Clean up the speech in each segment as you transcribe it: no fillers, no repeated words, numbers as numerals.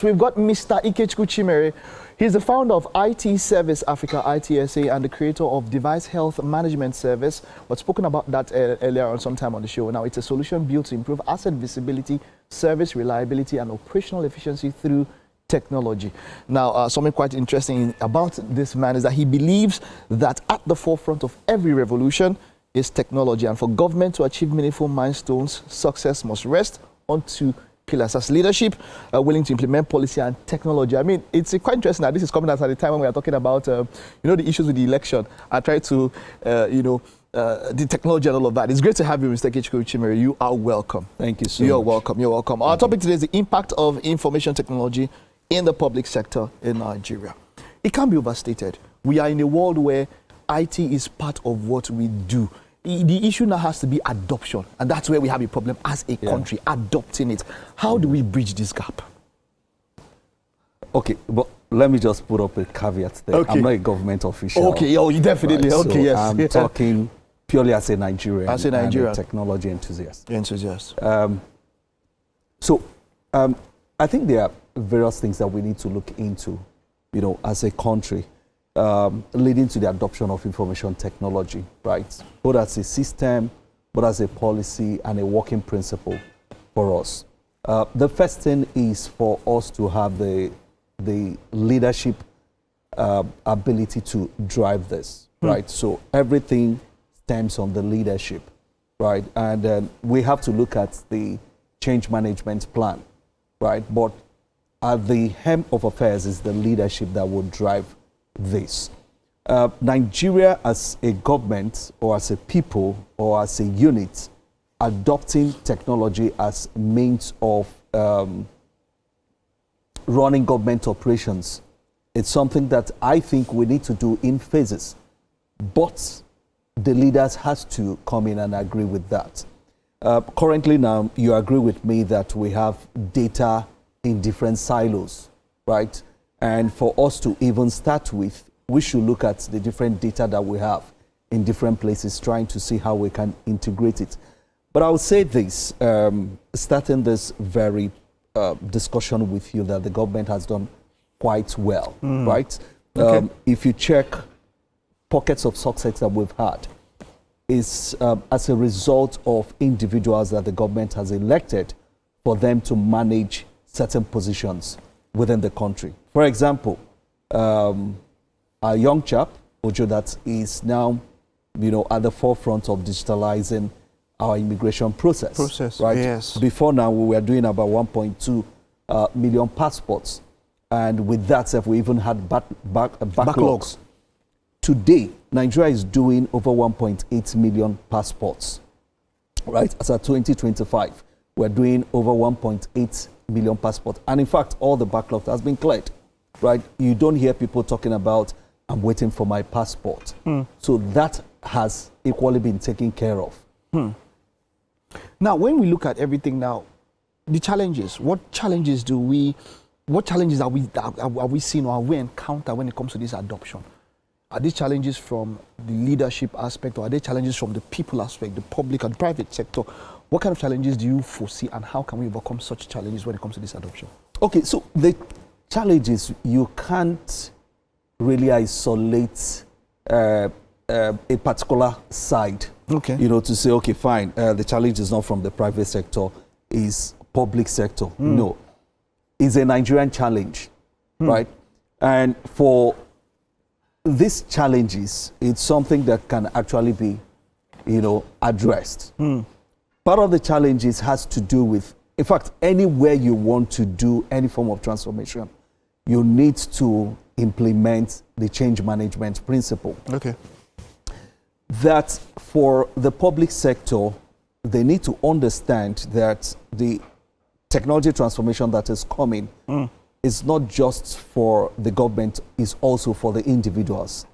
We've got Mr. Ikechukwu Chimere. He's the founder of IT Service Africa, ITSA, and the creator of Device Health Management Service. We've spoken about that earlier on sometime on the show. Now, it's a solution built to improve asset visibility, service reliability, and operational efficiency through technology. Now, something quite interesting about this man is that he believes that at the forefront of every revolution is technology. And for government to achieve meaningful milestones, success must rest on two pillars as leadership, willing to implement policy and technology. I mean, it's quite interesting that this is coming out at the time when we are talking about, the issues with the election. I try to, the technology and all of that. It's great to have you, Mr. Ikechukwu Chimere. You are welcome. Thank you so You're much. welcome. You're welcome. Our topic today is the impact of information technology in the public sector in Nigeria. It can't be overstated. We are in a world where IT is part of what we do. The issue now has to be adoption, and that's where we have a problem as a country, adopting it. How do we bridge this gap? Okay, but let me just put up a caveat there. Okay. I'm not a government official. Okay, oh, you definitely, right? okay, So yes. I'm talking purely as a Nigerian, As a Nigerian. and a technology enthusiast. Enthusiast. I think there are various things that we need to look into, as a country, leading to the adoption of information technology, right? Both as a system, both as a policy and a working principle for us. The first thing is for us to have the leadership ability to drive this, right? So everything stems on the leadership, right? And we have to look at the change management plan, right? But at the hem of affairs is the leadership that will drive this. Nigeria as a government or as a people or as a unit adopting technology as means of running government operations, it's something that I think we need to do in phases. But the leaders has to come in and agree with that. Currently now, you agree with me that we have data in different silos, right? And for us to even start with, we should look at the different data that we have in different places, trying to see how we can integrate it. But I will say this, starting this very discussion with you, that the government has done quite well, right? Okay. If you check pockets of success that we've had, is as a result of individuals that the government has elected for them to manage certain positions within the country. For example, a young chap, Ojo, that is now, at the forefront of digitalizing our immigration process. Right? Yes. Before now, we were doing about 1.2 million passports. And with that, we even had backlogs. Today, Nigeria is doing over 1.8 million passports. Right? As of 2025, we're doing over 1.8 million passports. And in fact, all the backlog has been cleared. Right? You don't hear people talking about, I'm waiting for my passport. So that has equally been taken care of. Now, when we look at everything now, the challenges, what challenges are we seeing or are we encounter when it comes to this adoption? Are these challenges from the leadership aspect, or are they challenges from the people aspect, the public and private sector? What kind of challenges do you foresee, and how can we overcome such challenges when it comes to this adoption? Okay, so the challenge is you can't really isolate a particular side. Okay. To say, okay, fine, the challenge is not from the private sector, is public sector. No. It's a Nigerian challenge, right? And for these challenges, it's something that can actually be, addressed. Part of the challenges has to do with, in fact, anywhere you want to do any form of transformation, you need to implement the change management principle. Okay. That for the public sector, they need to understand that the technology transformation that is coming is not just for the government, it's also for the individuals.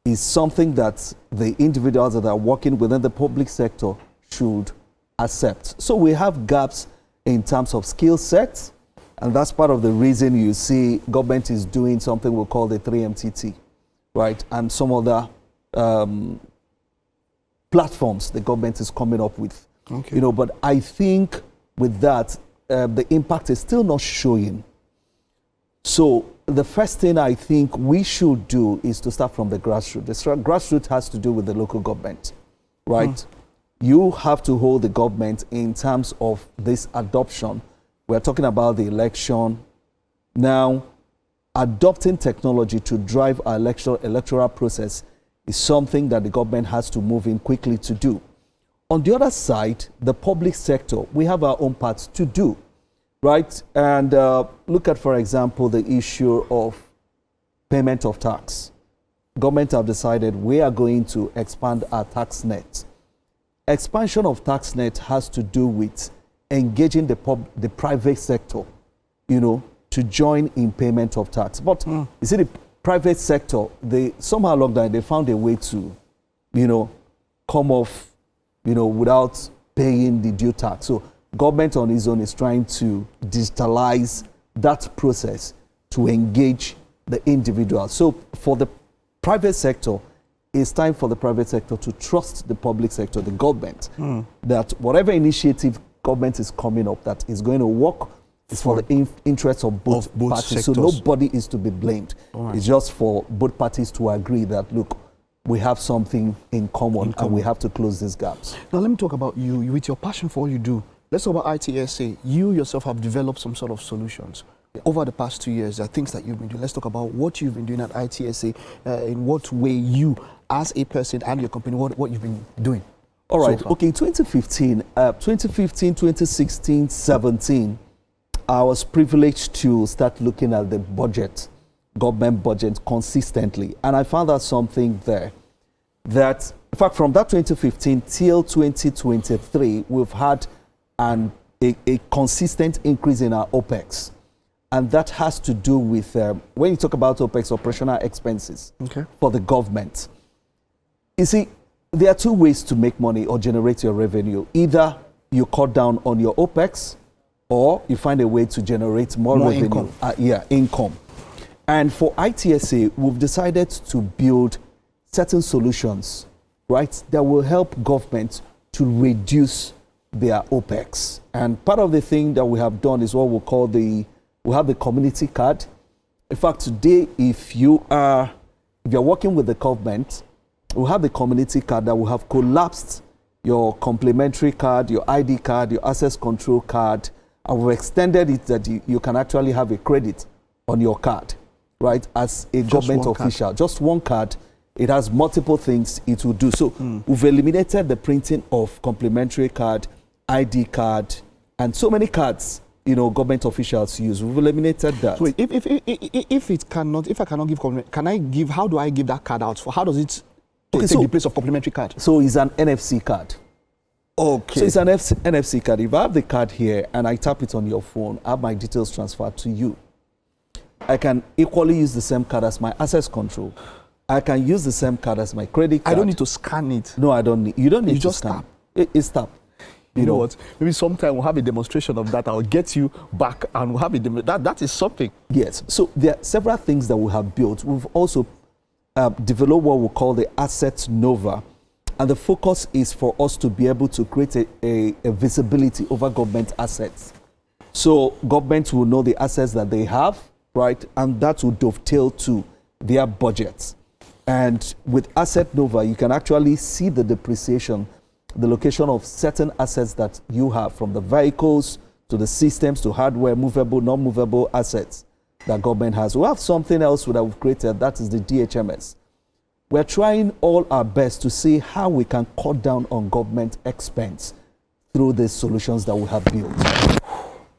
It's something that the individuals that are working within the public sector should accept. So we have gaps in terms of skill sets, and that's part of the reason you see government is doing something we call the 3MTT, right? And some other platforms the government is coming up with. Okay. But I think with that, the impact is still not showing So the first thing I think we should do is to start from the grassroots. The grassroots has to do with the local government, right? You have to hold the government in terms of this adoption. We're talking about the election. Now, adopting technology to drive our electoral process is something that the government has to move in quickly to do. On the other side, the public sector, we have our own parts to do, right? And look at, for example, the issue of payment of tax. Government have decided we are going to expand our tax net. Expansion of tax net has to do with engaging the private sector, you know, to join in payment of tax. But you see, the private sector, they somehow along the line, they found a way to, you know, come off, you know, without paying the due tax. So government on its own is trying to digitalize that process to engage the individual. So for the private sector, it's time for the private sector to trust the public sector, the government, that whatever initiative government is coming up that is going to work is for the interests of both parties. sectors. So nobody is to be blamed. Right. It's just for both parties to agree that, look, we have something in common and we have to close these gaps. Now let me talk about you with your passion for what you do. Let's talk about ITSA. You yourself have developed some sort of solutions. Over the past 2 years, there are things that you've been doing. Let's talk about what you've been doing at ITSA, in what way you, as a person and your company, what you've been doing. All right. So okay, 2015, 2016, 17, I was privileged to start looking at the budget, government budget consistently. And I found out something there that, in fact, from that 2015 till 2023, we've had a consistent increase in our OPEX. And that has to do with, when you talk about OPEX, operational expenses for the government. You see, there are two ways to make money or generate your revenue. Either you cut down on your OPEX, or you find a way to generate more revenue. Income. Income. And for ITSA, we've decided to build certain solutions, right, that will help government to reduce their OPEX. And part of the thing that we have done is what we call we have the community card. In fact, today, if you're working with the government, we have the community card that will have collapsed your complementary card, your ID card, your access control card, and we've extended it that you can actually have a credit on your card, right, as a government official. Just one card. It has multiple things it will do. So we've eliminated the printing of complementary card, ID card, and so many cards, you know, government officials use. We've eliminated that. So if I cannot give, how do I give that card out? How does it take the place of complementary card? So it's an NFC card. Okay. So it's an NFC card. If I have the card here and I tap it on your phone, I have my details transferred to you. I can equally use the same card as my access control. I can use the same card as my credit card. I don't need to scan it. No, I don't need. You don't need to just scan. tap. It's tap. You know what? Maybe sometime we'll have a demonstration of that. I'll get you back and we'll have that is something. Yes. So there are several things that we have built. We've also developed what we call the Asset Nova. And the focus is for us to be able to create a visibility over government assets. So government will know the assets that they have, right? And that will dovetail to their budgets. And with Asset Nova, you can actually see the depreciation, the location of certain assets that you have, from the vehicles to the systems to hardware, movable, non-movable assets that government has. We have something else that we've created, that is the DHMS. We're trying all our best to see how we can cut down on government expense through the solutions that we have built.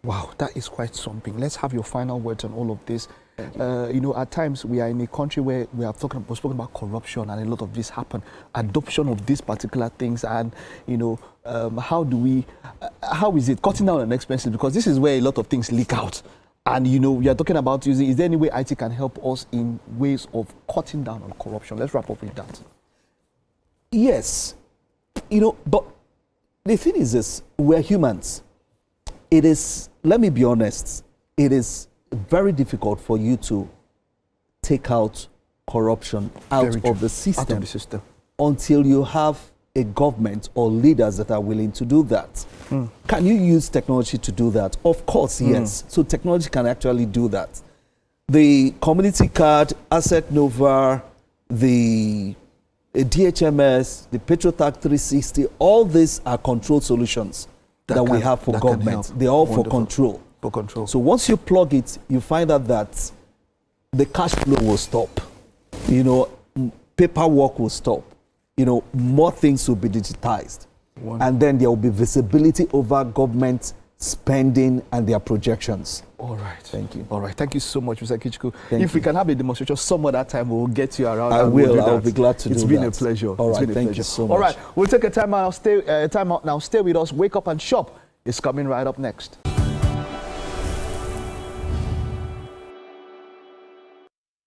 Wow, that is quite something. Let's have your final words on all of this. You know, at times we are in a country where we've spoken about corruption, and a lot of this happen. Adoption of these particular things, and you know, how is it cutting down on expenses? Because this is where a lot of things leak out. And you know, we are talking about using, is there any way IT can help us in ways of cutting down on corruption? Let's wrap up with that. Yes. You know, but the thing is this, we're humans. It is, let me be honest, it is very difficult for you to take out corruption out of the system until you have a government or leaders that are willing to do that. Can you use technology to do that? Of course, yes. So technology can actually do that. the community card, Asset Nova, the DHMS, the PetroTac 360, all these are control solutions that we have for government. They're all for control. For control. So once you plug it, you find out that the cash flow will stop. You know, paperwork will stop. You know, more things will be digitized. And then there will be visibility over government spending and their projections. All right. Thank you. All right. Thank you so much, Mr. Ikechukwu. Thank If we you. can have a demonstration some other time, we'll get you around. I will. I'll be glad to do that. It's been a pleasure. All right. It's been a Thank pleasure. you so much. All right. We'll take a time out now. Stay with us. Wake up and shop is coming right up next.